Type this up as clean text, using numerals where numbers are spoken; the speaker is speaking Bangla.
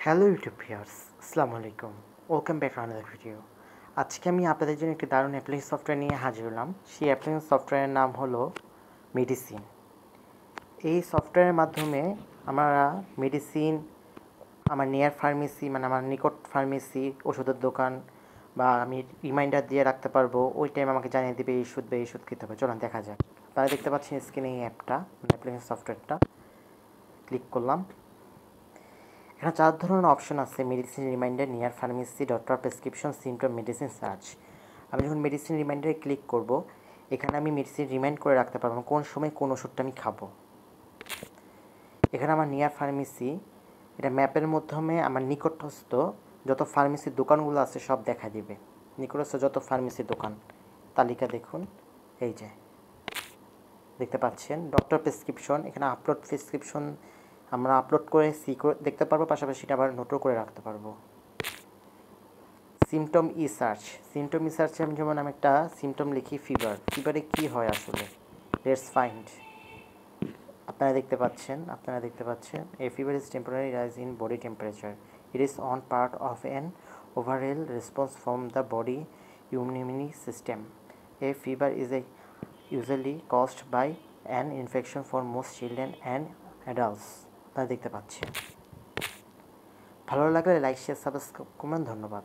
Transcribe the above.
হ্যালো ইউটিউব ভিউয়ার্স, আসসালামু আলাইকুম। Welcome back to another video. আজকে আমি আপনাদের জন্য একটি দারুণ অ্যাপ্লিকেশন সফটওয়্যার নিয়ে হাজির হলাম। সেই অ্যাপ্লিকেশন সফটওয়্যারের নাম হলো মেডিসিন। এই সফটওয়্যারের মাধ্যমে আমরা মেডিসিন আমার নিয়ার ফার্মেসি মানে আমার নিকট ফার্মেসি ওষুধের দোকান বা আমি রিমাইন্ডার দিয়ে রাখতে পারবো। ওই টাইম আমাকে জানিয়ে দেবে এই ওষুধ বা এই ওষুধ খেতে হবে। চলুন দেখা যাক। আপনারা দেখতে পাচ্ছেন স্ক্রিনে এই অ্যাপটা মানে অ্যাপ্লিকেশন সফটওয়্যারটা। ক্লিক করলাম। এখানে 4 ধরনের অপশন আছে: medicine reminder, near pharmacy, doctor prescription, symptom, medicine search. আমি যখন মেডিসিন রিমাইন্ডারে ক্লিক করব, এখানে আমি মেডিসিন রিমাইন্ড করে রাখতে পারবো কোন সময় কোন ওষুধটা আমি খাবো। এখানে আমার নিয়ার ফার্মেসি, এটা ম্যাপের মাধ্যমে আমার নিকটস্থ যত ফার্মেসির দোকানগুলো আছে সব দেখা দিবে। নিকটস্থ যত ফার্মেসির দোকান তালিকা দেখুন, এই যে দেখতে পাচ্ছেন। ডক্টর প্রেসক্রিপশন, এখানে আপলোড প্রেসক্রিপশন আমরা আপলোড করে দেখতে পারবো, পাশাপাশি এটা আবার নোটও করে রাখতে পারবো। সিমটম ই সার্চ, সিমটম ই সার্চে আমি যেমন আমি একটা সিমটম লিখি ফিভারে কী হয় আসলে, লেটস ফাইন্ড। আপনারা দেখতে পাচ্ছেন a fever is temporary rise in body temperature, it is on part of an overall response from the body ইমিউনি system. A fever is usually caused by an infection for most children and adults. আপনারা দেখতে পাচ্ছেন। ভালো লাগলে লাইক শেয়ার সাবস্ক্রাইব করবেন। ধন্যবাদ।